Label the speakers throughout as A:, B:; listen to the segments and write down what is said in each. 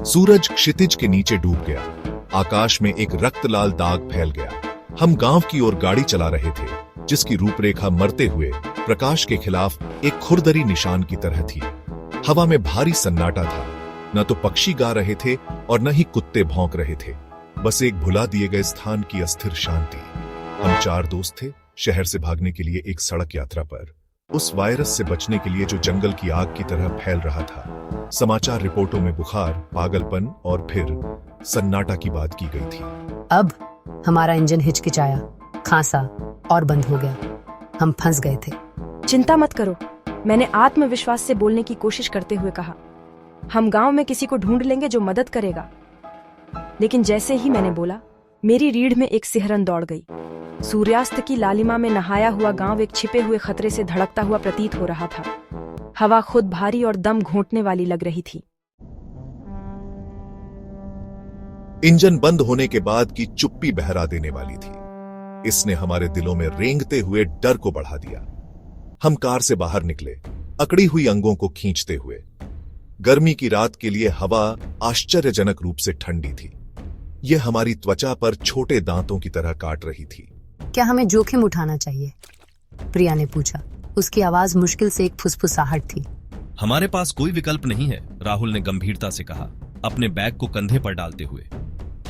A: सूरज क्षितिज के नीचे डूब गया। आकाश में एक रक्त लाल दाग फैल गया। हम गांव की ओर गाड़ी चला रहे थे, जिसकी रूपरेखा मरते हुए प्रकाश के खिलाफ एक खुरदरी निशान की तरह थी। हवा में भारी सन्नाटा था। न तो पक्षी गा रहे थे और न ही कुत्ते भौंक रहे थे। बस एक भुला दिए गए स्थान की अस्थिर शांति। हम 4 दोस्त थे, शहर से भागने के लिए एक सड़क यात्रा पर, उस वायरस से बचने के लिए जो जंगल की आग की तरह फैल रहा था। समाचार रिपोर्टों में बुखार, पागलपन और फिर सन्नाटा की बात की गई थी।
B: अब हमारा इंजन हिचकिचाया, खांसा और बंद हो गया। हम फंस गए थे।
C: चिंता मत करो, मैंने आत्मविश्वास से बोलने की कोशिश करते हुए कहा। हम गांव में किसी को ढूंढ लेंगे जो मदद करेगा। लेकिन जैसे ही मैंने बोला, मेरी रीढ़ में एक सिहरन दौड़ गई। सूर्यास्त की लालिमा में नहाया हुआ गांव एक छिपे हुए खतरे से धड़कता हुआ प्रतीत हो रहा था। हवा खुद भारी और दम घोंटने वाली लग रही थी।
A: इंजन बंद होने के बाद की चुप्पी बहरा देने वाली थी। इसने हमारे दिलों में रेंगते हुए डर को बढ़ा दिया। हम कार से बाहर निकले, अकड़ी हुई अंगों को खींचते हुए। गर्मी की रात के लिए हवा आश्चर्यजनक रूप से ठंडी थी। यह हमारी त्वचा पर छोटे दांतों की तरह काट रही थी।
B: क्या हमें जोखिम उठाना चाहिए? प्रिया ने पूछा। उसकी आवाज मुश्किल से एक फुसफुसाहट थी।
D: हमारे पास कोई विकल्प नहीं है, राहुल ने गंभीरता से कहा, अपने बैग को कंधे पर डालते हुए।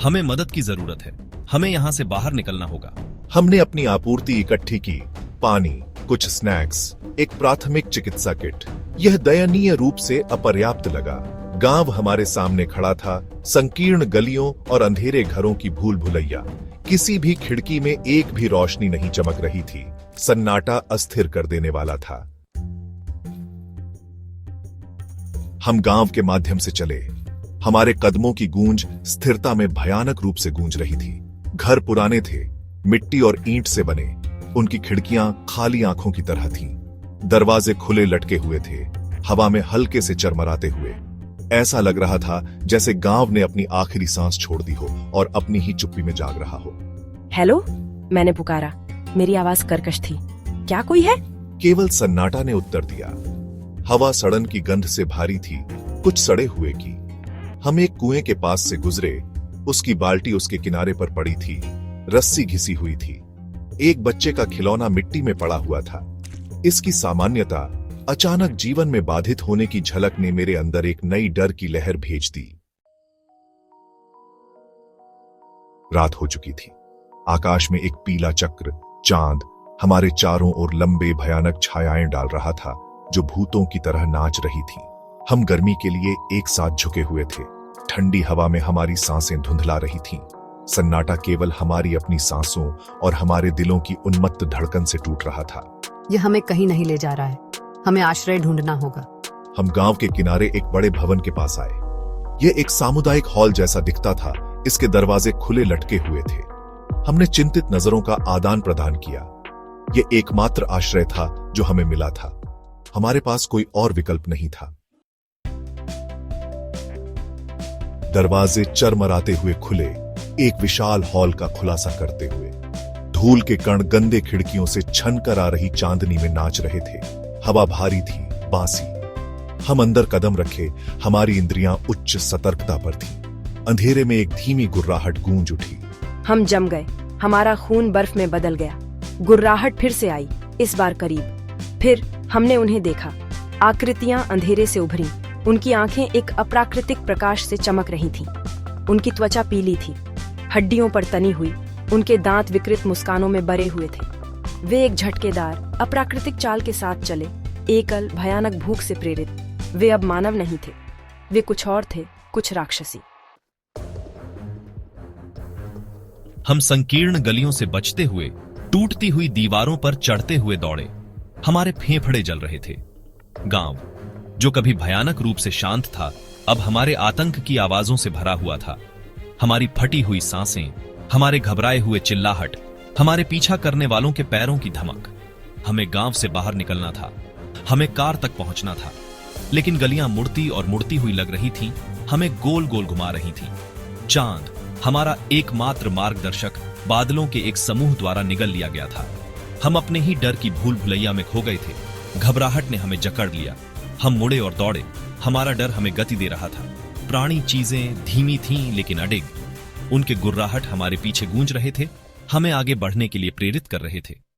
D: हमें मदद की जरूरत है। हमें यहाँ से बाहर निकलना होगा।
A: हमने अपनी आपूर्ति इकट्ठी की, पानी, कुछ स्नैक्स, एक प्राथमिक चिकित्सा किट। यह दयनीय रूप से अपर्याप्त लगा। गांव हमारे सामने खड़ा था, संकीर्ण गलियों और अंधेरे घरों की भूल भुलैया। किसी भी खिड़की में एक भी रोशनी नहीं चमक रही थी। सन्नाटा अस्थिर कर देने वाला था। हम गांव के माध्यम से चले। हमारे कदमों की गूंज स्थिरता में भयानक रूप से गूंज रही थी। घर पुराने थे, मिट्टी और ईंट से बने। उनकी खिड़कियां खाली आंखों की तरह थीं। दरवाजे खुले लटके हुए थे, हवा में हल्के से चरमराते हुए। ऐसा लग रहा था जैसे गांव ने अपनी आखिरी सांस छोड़ दी हो और अपनी ही चुप्पी में जाग रहा हो।
C: हेलो, मैंने पुकारा। मेरी आवाज कर्कश थी। क्या कोई है?
A: केवल सन्नाटा ने उत्तर दिया। हवा सड़न की गंध से भारी थी, कुछ सड़े हुए की। हम एक कुएं के पास से गुजरे। उसकी बाल्टी उसके किनारे पर पड़ी थी, रस्सी घिसी हुई थी। एक बच्चे का खिलौना मिट्टी में पड़ा हुआ था। इसकी सामान्यता अचानक जीवन में बाधित होने की झलक ने मेरे अंदर एक नई डर की लहर भेज दी। रात हो चुकी थी। आकाश में एक पीला चक्र, चांद, हमारे चारों ओर लंबे भयानक छायाएं डाल रहा था, जो भूतों की तरह नाच रही थी। हम गर्मी के लिए एक साथ झुके हुए थे। ठंडी हवा में हमारी सांसें धुंधला रही थीं। सन्नाटा केवल हमारी अपनी सांसों और हमारे दिलों की उन्मत्त धड़कन से टूट रहा था।
B: यह हमें कहीं नहीं ले जा रहा है। हमें आश्रय ढूंढना होगा।
A: हम गांव के किनारे एक बड़े भवन के पास आए। यह एक सामुदायिक हॉल जैसा दिखता था। इसके दरवाजे खुले लटके हुए थे। हमने चिंतित नजरों का आदान प्रदान किया। यह एकमात्र आश्रय था जो हमें मिला था। हमारे पास कोई और विकल्प नहीं था। दरवाजे चरमराते हुए खुले, एक विशाल हॉल का खुलासा करते हुए। धूल के कण गंदे खिड़कियों से छनकर आ रही चांदनी में नाच रहे थे। हवा भारी थी, बासी। हम अंदर कदम रखे, हमारी इंद्रियां उच्च सतर्कता पर थीं। अंधेरे में एक धीमी गुर्राहट गूंज उठी।
C: हम जम गए। हमारा खून बर्फ में बदल गया। गुर्राहट फिर से आई, इस बार करीब। फिर हमने उन्हें देखा। आकृतियां अंधेरे से उभरी। उनकी आंखें एक अप्राकृतिक प्रकाश से चमक रही थीं। उनकी त्वचा पीली थी, हड्डियों पर तनी हुई। उनके दांत विकृत मुस्कानों में बरे हुए थे। वे एक झटकेदार, अप्राकृतिक चाल के साथ चले, एकल, भयानक भूख से प्रेरित। वे अब मानव नहीं थे। वे कुछ और थे, कुछ राक्षसी।
D: हम संकीर्ण गलियों से बचते हुए टूटती हुई दीवारों पर चढ़ते हुए दौड़े। हमारे फेफड़े जल रहे थे। गांव, जो कभी भयानक रूप से शांत था, अब हमारे आतंक की आवाजों से भरा हुआ था। हमारी फटी हुई सांसें, हमारे घबराए हुए चिल्लाहट, हमारे पीछा करने वालों के पैरों की धमक। हमें गांव से बाहर निकलना था। हमें कार तक पहुंचना था। लेकिन गलियां मुड़ती और मुड़ती हुई लग रही थीं, हमें गोल गोल घुमा रही थीं। चांद, हमारा एकमात्र मार्गदर्शक, बादलों के एक समूह द्वारा निगल लिया गया था। हम अपने ही डर की भूल भुलैया में खो गए थे। घबराहट ने हमें जकड़ लिया। हम मुड़े और दौड़े। हमारा डर हमें गति दे रहा था। प्राणी चीजें धीमी थीं लेकिन अडिग। उनके गुर्राहट हमारे पीछे गूंज रहे थे, हमें आगे बढ़ने के लिए प्रेरित कर रहे थे।